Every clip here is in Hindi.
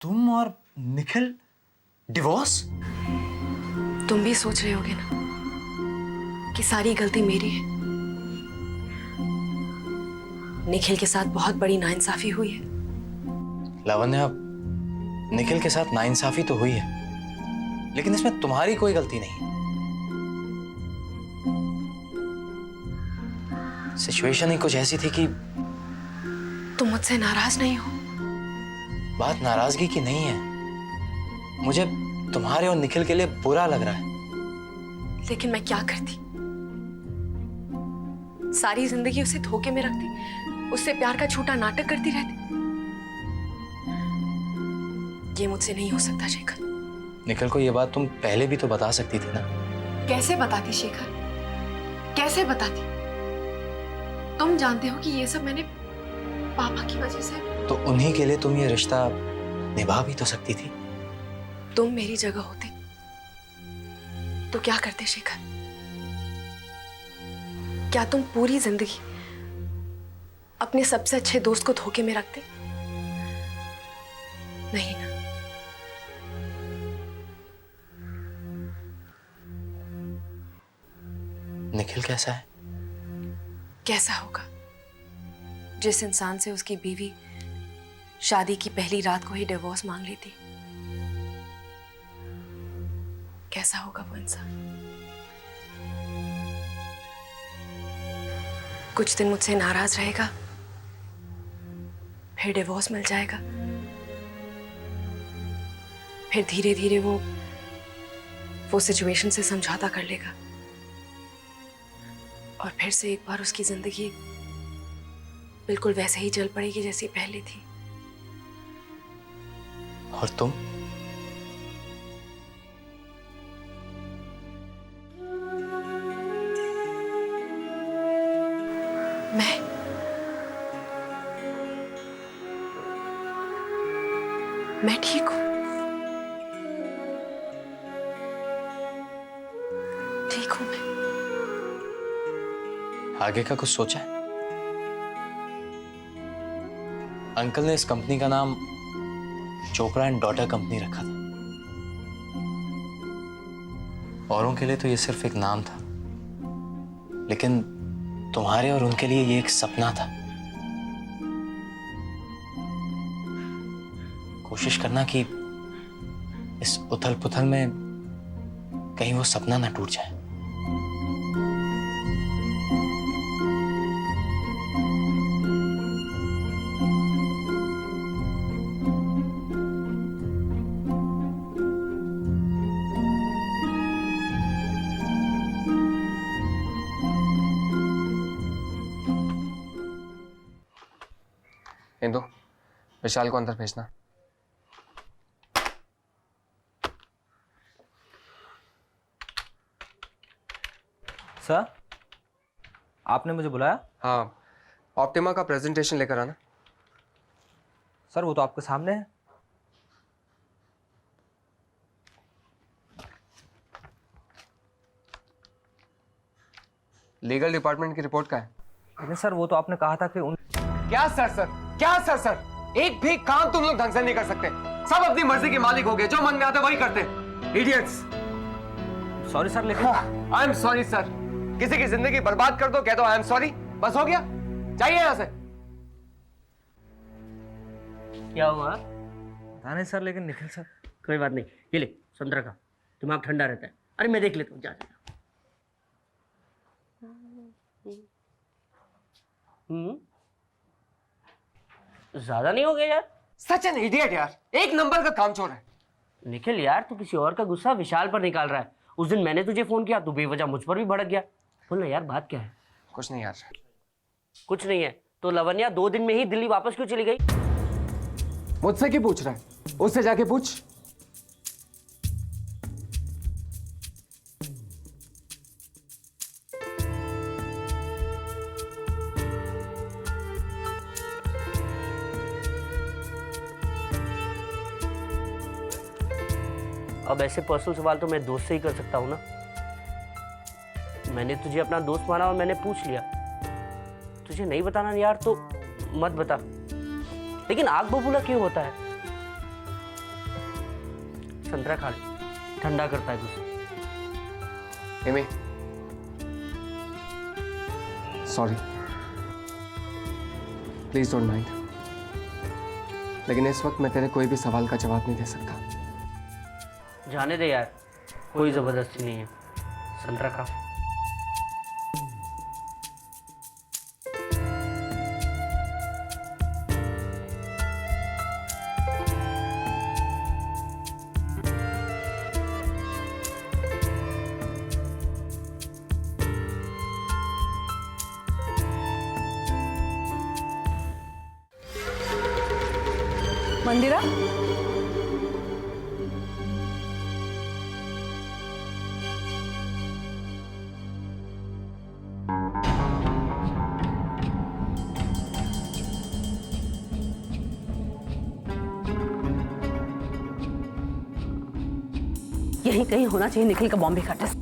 तुम और निखिल डिवोर्स? तुम भी सोच रहे होगे ना कि सारी गलती मेरी है। निखिल के साथ बहुत बड़ी नाइंसाफी हुई है। लावण्या, निखिल के साथ नाइंसाफी तो हुई है, लेकिन इसमें तुम्हारी कोई गलती नहीं। सिचुएशन ही कुछ ऐसी थी कि तुम मुझसे नाराज नहीं हो? बात नाराजगी की नहीं है, मुझे तुम्हारे और निखिल के लिए बुरा लग रहा है। लेकिन मैं क्या करती? सारी जिंदगी उसे धोखे में रखती, उससे प्यार का झूठा नाटक करती रहती। ये मुझसे नहीं हो सकता शेखर। निखिल को ये बात तुम पहले भी तो बता सकती थी ना। कैसे बताती शेखर, कैसे बताती? तुम जानते हो कि ये सब मैंने पापा की वजह से। तो उन्हीं के लिए तुम ये रिश्ता निभा भी तो सकती थी। तुम मेरी जगह होते तो क्या करते शेखर? क्या तुम पूरी जिंदगी अपने सबसे अच्छे दोस्त को धोखे में रखते? नहीं ना। निखिल कैसा है? कैसा होगा? जिस इंसान से उसकी बीवी शादी की पहली रात को ही डिवोर्स मांग लेती, कैसा होगा वो इंसान? कुछ दिन मुझसे नाराज रहेगा, फिर डिवोर्स मिल जाएगा, फिर धीरे धीरे वो सिचुएशन से समझौता कर लेगा और फिर से एक बार उसकी जिंदगी बिल्कुल वैसे ही चल पड़ेगी जैसी पहले थी। और तुम? मैं ठीक हूं, ठीक हूं मैं। आगे का कुछ सोचा है? अंकल ने इस कंपनी का नाम चोपड़ा एंड डॉटर कंपनी रखा था। औरों के लिए तो ये सिर्फ एक नाम था, लेकिन तुम्हारे और उनके लिए ये एक सपना था। कोशिश करना कि इस उथल पुथल में कहीं वो सपना ना टूट जाए। इंदु, विशाल को अंदर भेजना। सर, आपने मुझे बुलाया? हाँ, ऑप्टिमा का प्रेजेंटेशन लेकर आना। सर, वो तो आपके सामने है। लीगल डिपार्टमेंट की रिपोर्ट का है। लेकिन सर, वो तो आपने कहा था कि क्या सर? क्या सर? एक भी काम तुम लोग ढंग से नहीं कर सकते। सब अपनी मर्जी के मालिक हो गए, जो मन में आता वही करते। इडियट्स। सॉरी सर, लेकिन आई एम सॉरी सर। किसी की जिंदगी बर्बाद कर दो, कह दो आई एम सॉरी, बस हो गया। जाइए यहां से। क्या हुआ? पता नहीं सर, लेकिन निखिल सर। कोई बात नहीं, ये ले संतरा का, दिमाग ठंडा रहता है। अरे मैं देख लेता हूँ, जा। ज्यादा नहीं हो गया यार? सच एन इडियट यार, एक नंबर का काम चोर है। निखिल यार, तू किसी और का गुस्सा विशाल पर निकाल रहा है। उस दिन मैंने तुझे फोन किया, तू बेवजह मुझ पर भी भड़क गया। बोल ना यार, बात क्या है? कुछ नहीं यार। कुछ नहीं है तो लवन्या 2 दिन में ही दिल्ली वापस क्यों चली गई? मुझसे क्यों पूछ रहा है? उससे जाके पूछ। अब ऐसे पर्सनल सवाल तो मैं दोस्त से ही कर सकता हूँ ना। मैंने तुझे अपना दोस्त माना और मैंने पूछ लिया। तुझे नहीं बताना यार तो मत बता, लेकिन आग बबूला क्यों होता है? संतरा खा ले, ठंडा करता है गुस्सा। Amy, sorry, please don't mind, लेकिन इस वक्त मैं तेरे कोई भी सवाल का जवाब नहीं दे सकता। जाने दे यार, कोई जबरदस्ती नहीं है, संतरा खा। मंदिरा, यहीं कहीं होना चाहिए निखिल का बॉम्बे का एड्रेस।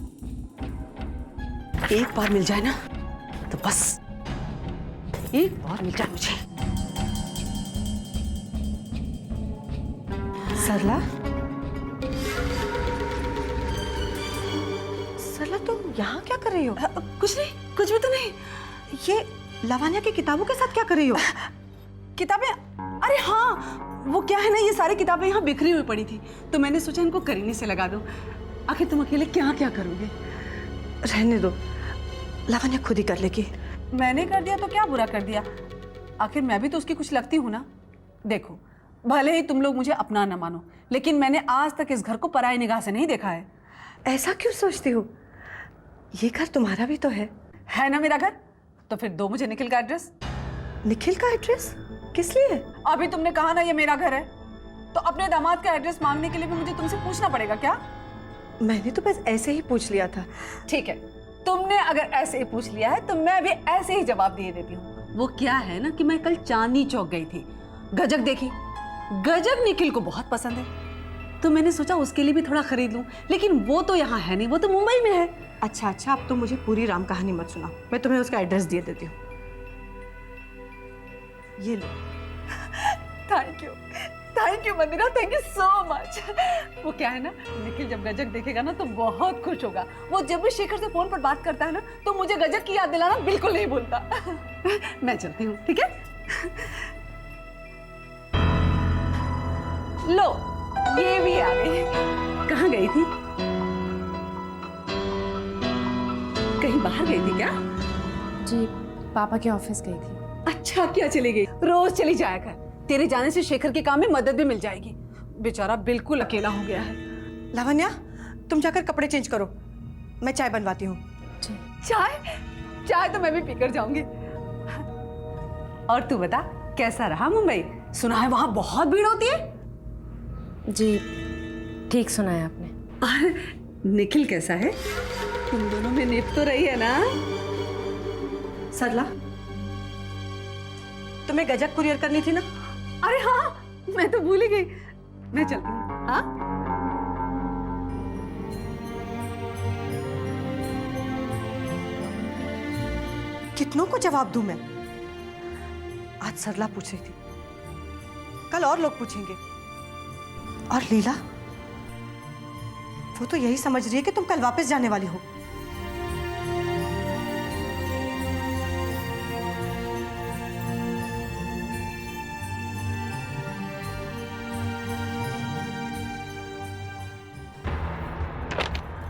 एक बार मिल जाए ना तो बस, एक बार मिल जाए मुझे। सरला, सरला तुम यहाँ क्या कर रही हो? कुछ नहीं, कुछ भी तो नहीं। ये लावण्या की किताबों के साथ क्या कर रही हो? किताबें? अरे हाँ, वो क्या है ना, ये सारी किताबें यहाँ बिखरी हुई पड़ी थी, तो मैंने सोचा इनको करीने से लगा दूं। आखिर तुम अकेले क्या क्या करोगे? रहने दो, लावण्या खुद ही कर लेगी। मैंने कर दिया तो क्या बुरा कर दिया? आखिर मैं भी तो उसकी कुछ लगती हूँ ना। देखो, भले ही तुम लोग मुझे अपना न मानो, लेकिन मैंने आज तक इस घर को पराई निगाह से नहीं देखा है। ऐसा क्यों सोचती हो? ये घर तुम्हारा भी तो है ना मेरा घर? तो फिर दो मुझे निखिल का एड्रेस। निखिल का एड्रेस? किस लिए? अभी तुमने कहा ना ये मेरा घर है, तो अपने दामाद का एड्रेस मांगने के लिए भी मुझे तुमसे पूछना पड़ेगा क्या? मैंने तो बस ऐसे ही पूछ लिया था। ठीक है, तुमने अगर ऐसे ही पूछ लिया है तो मैं भी ऐसे ही जवाब दे देती हूँ। वो क्या है ना कि मैं कल चांदनी चौक गई थी, गजक देखी। गजक निखिल को बहुत पसंद है, तो मैंने सोचा उसके लिए भी थोड़ा खरीद लूं, लेकिन वो तो यहाँ है नहीं, वो तो मुंबई में है। अच्छा अच्छा, अब तो मुझे पूरी राम कहानी मत सुनाओ, मैं तुम्हें उसका एड्रेस दे देती हूँ। ये लो। Thank you Mandira, thank you so much. वो क्या है ना, निखिल जब गजक देखेगा ना तो बहुत खुश होगा। वो जब भी शेखर से फोन पर बात करता है ना तो मुझे गजक की याद दिलाना बिल्कुल नहीं भूलता। मैं चलती हूँ, ठीक है? लो, ये भी आ गई। कहाँ गई थी? कहीं बाहर गई थी क्या? जी, पापा के ऑफिस गई थी। अच्छा, क्या चली गई? रोज चली जाया कर, तेरे जाने से शेखर के काम में मदद भी मिल जाएगी। बेचारा बिल्कुल अकेला हो गया है। लावण्या, तुम जाकर कपड़े चेंज करो, मैं चाय बनवाती हूँ। चाय तो मैं भी पीकर जाऊंगी। और तू बता, कैसा रहा मुंबई? सुना है वहां बहुत भीड़ होती है। जी, ठीक सुना है आपने। निखिल कैसा है? तुम दोनों में निप तो रही है ना? सरला, तुम्हें गजक कुरियर करनी थी ना? अरे हाँ, मैं तो भूल ही गई। मैं चलती हूँ। हाँ, कितनों को जवाब दूं मैं? आज सरला पूछ रही थी, कल और लोग पूछेंगे। और लीला, वो तो यही समझ रही है कि तुम कल वापस जाने वाली हो।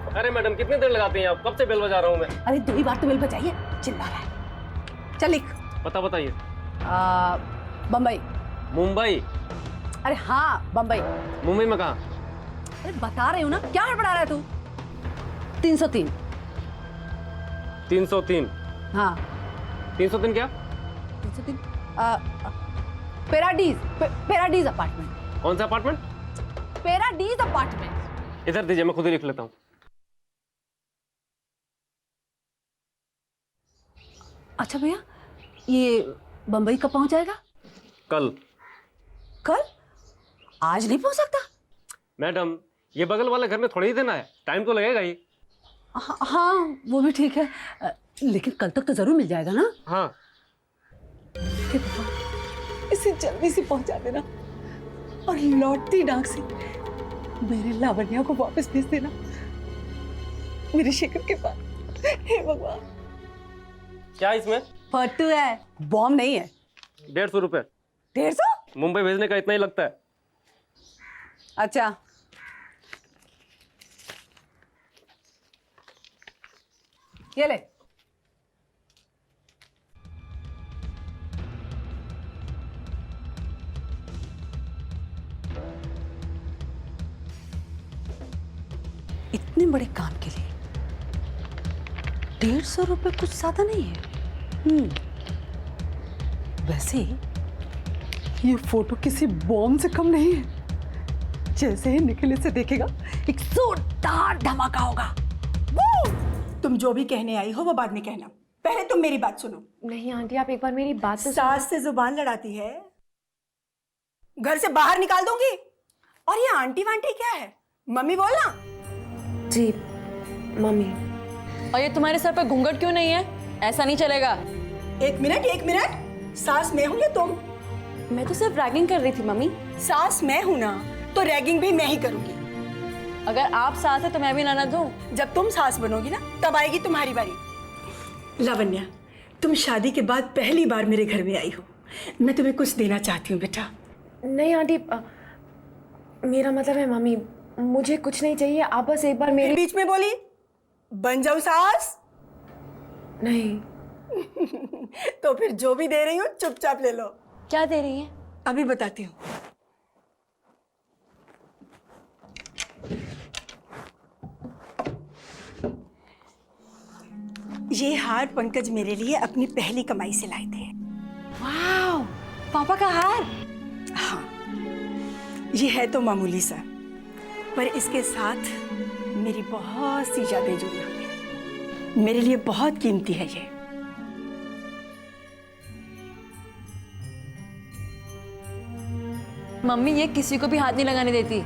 अरे मैडम, कितनी देर लगाते हैं आप? कब से बेल बजा रहा हूँ मैं। अरे 2 ही बार तो बेल बजाइए, चिल्ला रहा है। चल लिख। पता बताइए। बम्बई। मुंबई? अरे हाँ, बम्बई। मुंबई में कहाँ? अरे बता रही हूँ ना, क्या हड़बड़ा रहा है तू? 303। 303? हाँ। 303 क्या? 303 पैराडीज अपार्टमेंट। कौन सा अपार्टमेंट? Paradise apartment. इधर दीजिए, मैं खुद ही लिख लेता हूँ। अच्छा भैया, ये बम्बई कब पहुंच जाएगा? कल। कल? आज नहीं पहुंच सकता? मैडम, ये बगल वाले घर में थोड़ी ही देना है, टाइम तो लगेगा ही। हाँ, वो भी ठीक है, लेकिन कल तक तो जरूर मिल जाएगा ना? हाँ। हे भगवान, इसे जल्दी से पहुंचा देना और लौटती डाक से मेरे लावण्या को वापस भेज देना मेरे शेखर के पास। हे भगवान। क्या इसमें? फट्टू है, बॉम्ब नहीं है। 150 रुपए। 150? मुंबई भेजने का इतना ही लगता है। अच्छा, ये ले। इतने बड़े काम के लिए 150 रुपए कुछ ज्यादा नहीं है। वैसे ये फोटो किसी बॉम्ब से कम नहीं है। जैसे ही निखिल इसे देखेगा एक जोरदार धमाका होगा। तुम जो भी कहने आई हो वो बाद में कहना, पहले तुम मेरी बात सुनो। नहीं आंटी, आप एक बार मेरी बात तो सास से जुबान लड़ाती है, घर से बाहर निकाल दूंगी। और ये आंटी वांटी क्या है? मम्मी बोलना। जी मम्मी। और ये तुम्हारे सर पर घूंघट क्यों नहीं है? ऐसा नहीं चलेगा। एक मिनट, सास मैं हूं या तुम? मैं तो सिर्फ रैगिंग कर रही थी मम्मी। सास मैं हूं ना, तो रैगिंग भी मैं ही करूंगी। अगर आप सास है तो मैं भी ननद हूँ। जब तुम सास बनोगी ना तब आएगी तुम्हारी बारी। लावण्या, तुम शादी के बाद पहली बार मेरे घर में आई हो। मैं तुम्हें कुछ देना चाहती हूँ बेटा। नहीं आंटी, मेरा मतलब है मम्मी, मुझे कुछ नहीं चाहिए। आप बस एक बार मेरे बीच में बोली बन जाऊं सास? नहीं। तो फिर जो भी दे रही हूँ चुपचाप ले लो। क्या दे रही है? अभी बताती हूँ। ये हार पंकज मेरे लिए अपनी पहली कमाई से लाए थे। वाह, पापा का हार। हाँ, ये है तो मामूली सा, पर इसके साथ मेरी बहुत सी यादें जुड़ी हुई हैं। मेरे लिए बहुत कीमती है ये। मम्मी ये किसी को भी हाथ नहीं लगाने देती।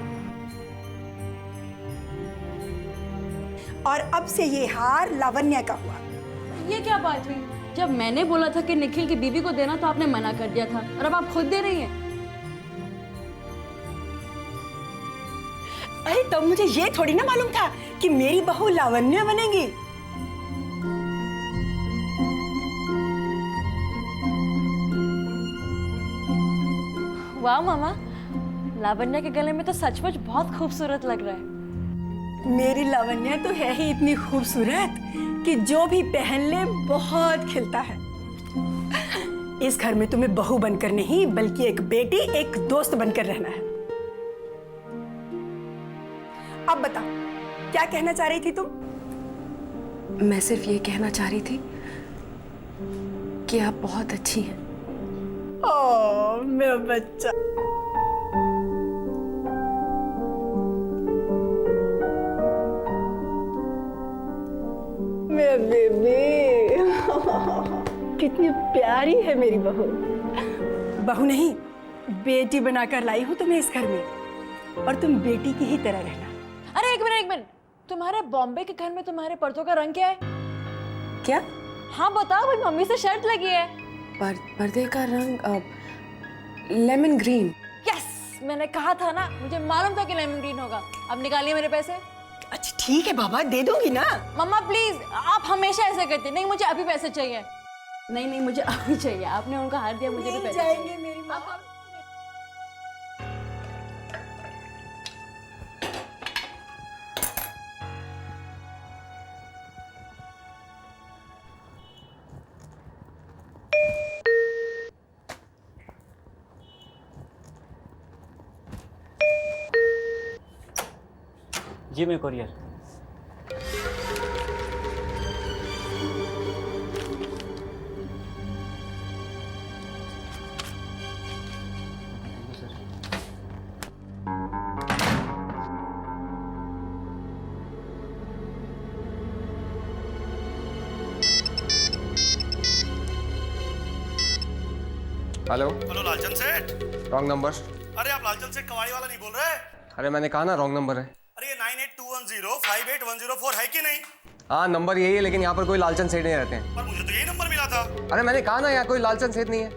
और अब से ये हार लावण्या का हुआ। ये क्या बात हुई? जब मैंने बोला था कि निखिल की बीवी को देना तो आपने मना कर दिया था, और अब आप खुद दे रही हैं। अरे तब मुझे ये थोड़ी ना मालूम था कि मेरी बहू लावण्या बनेगी। वाह मामा, लावण्या के गले में तो सचमुच बहुत खूबसूरत लग रहा है। मेरी लावण्या तो है ही इतनी खूबसूरत कि जो भी पहन ले बहुत खिलता है। इस घर में तुम्हें बहू बनकर नहीं बल्कि एक बेटी, एक दोस्त बनकर रहना है। अब बताओ क्या कहना चाह रही थी तुम? मैं सिर्फ ये कहना चाह रही थी कि आप बहुत अच्छी हैं। ओह मेरा बच्चा। मेरा बेबी। कितनी प्यारी है मेरी बहू। बहू नहीं, बेटी बनाकर लाई हूं तुम्हें इस घर में, और तुम बेटी की ही तरह रहना। अरे एक मिनट, तुम्हारे बॉम्बे के घर में तुम्हारे पर्दों का रंग क्या है? क्या? हाँ बताओ, भाई मम्मी से शर्त लगी है। पर्दे का रंग लेमन ग्रीन। यस, मैंने कहा था ना, मुझे मालूम था कि लेमन ग्रीन होगा। अब निकालिए मेरे पैसे। अच्छा ठीक है बाबा, दे दूंगी ना। मम्मा प्लीज, आप हमेशा ऐसा करते। नहीं, मुझे अभी पैसे चाहिए। नहीं, मुझे अभी चाहिए। आपने उनका हार दिया, मुझे भी पैसे जाएंगे मेरी माँ। जी मैं कोरियर। हेलो हेलो लालचंद सेठ। Wrong number. अरे आप लालचंद सेठ कवाड़ी वाला नहीं बोल रहे? अरे मैंने कहा ना रॉन्ग नंबर है। अरे ये 9821058104 है कि नहीं? हाँ नंबर यही है, लेकिन यहाँ पर कोई लालचंद सेठ नहीं रहते हैं। पर मुझे तो यही नंबर मिला था। अरे मैंने कहा ना यहाँ कोई लालचंद सेठ नहीं है।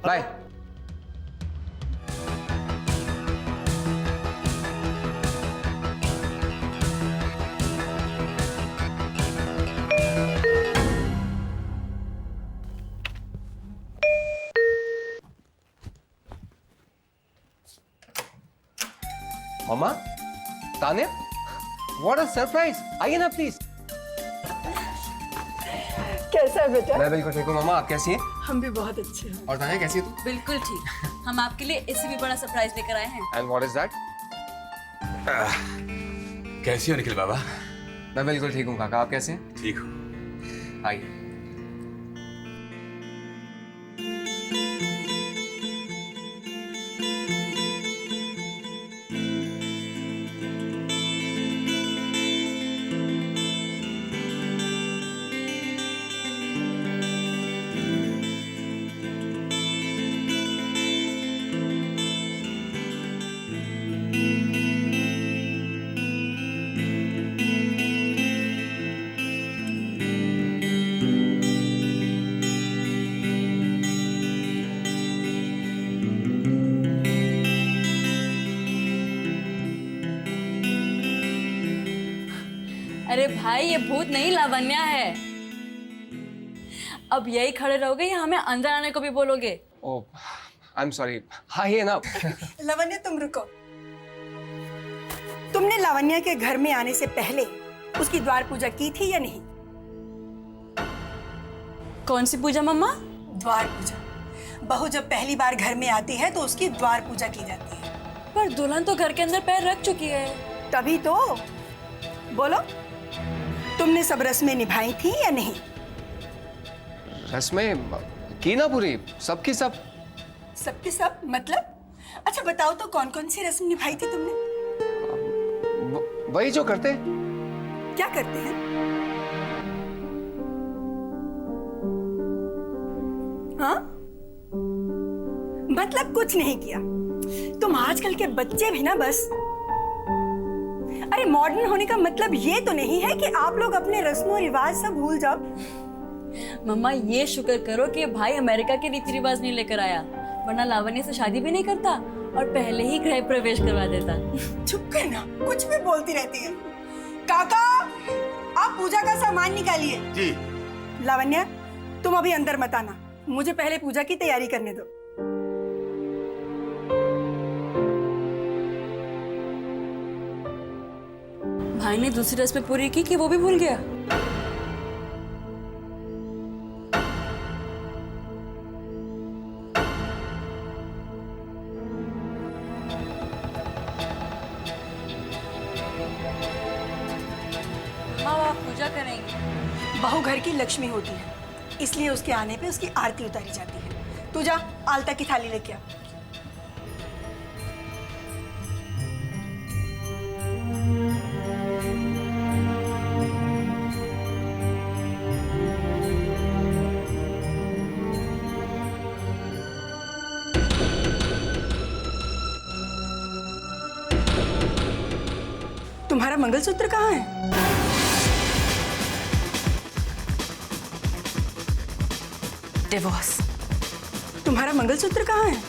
Bye. Mama, Tanya, what a surprise. आइए ना प्लीज। कैसा है बेटा? मैं बिल्कुल ठीक हूँ मम्मा, आप कैसी हैं? हम भी बहुत अच्छे हैं। और तान्या कैसी है तू? बिल्कुल ठीक। हम आपके लिए इससे भी बड़ा सरप्राइज लेकर आए हैं। And what is that? कैसी हो निखिल बाबा? मैं बिल्कुल ठीक हूँ काका, आप कैसे हैं? ठीक हूँ। आइए। अरे भाई ये भूत नहीं लावण्या है। अब यही खड़े रहोगे या हमें अंदर आने को भी बोलोगे? ओह, आई एम सॉरी। आइए ना। लावण्या तुम रुको। तुमने लावण्या के घर में आने से पहले उसकी द्वार पूजा की थी या नहीं? कौन सी पूजा मम्मा? द्वार पूजा। बहू जब पहली बार घर में आती है तो उसकी द्वार पूजा की जाती है। पर दुल्हन तो घर के अंदर पैर रख चुकी है। तभी तो। बोलो, तुमने सब रस्में निभाई थी या नहीं? रस्में की ना पूरी, सबकी सब। सबकी सब मतलब? अच्छा बताओ तो कौन कौन सी रस्म निभाई थी तुमने? वही जो करते। क्या करते हैं? हाँ? मतलब कुछ नहीं किया। तुम आजकल के बच्चे भी ना बस। अरे मॉडर्न होने का मतलब ये तो नहीं है कि आप लोग अपने रस्मों रिवाज सब भूल जाओ। मम्मा ये शुक्र करो कि भाई अमेरिका के रीति रिवाज नहीं लेकर आया, वरना लावण्य से शादी भी नहीं करता और पहले ही गृह प्रवेश करवा देता। चुप करना, कुछ भी बोलती रहती है। काका, आप पूजा का सामान निकालिए। जी। लावण्या, तुम अभी अंदर मत आना, मुझे पहले पूजा की तैयारी करने दो। भाई ने दूसरी रस्में पूरी की कि वो भी भूल गया? हाँ, आप पूजा करेंगे। बहू घर की लक्ष्मी होती है, इसलिए उसके आने पे उसकी आरती उतारी जाती है। तू जा आलता की थाली लेके आ। तुम्हारा मंगलसूत्र कहाँ है? डिवोर्स। तुम्हारा मंगलसूत्र कहाँ है?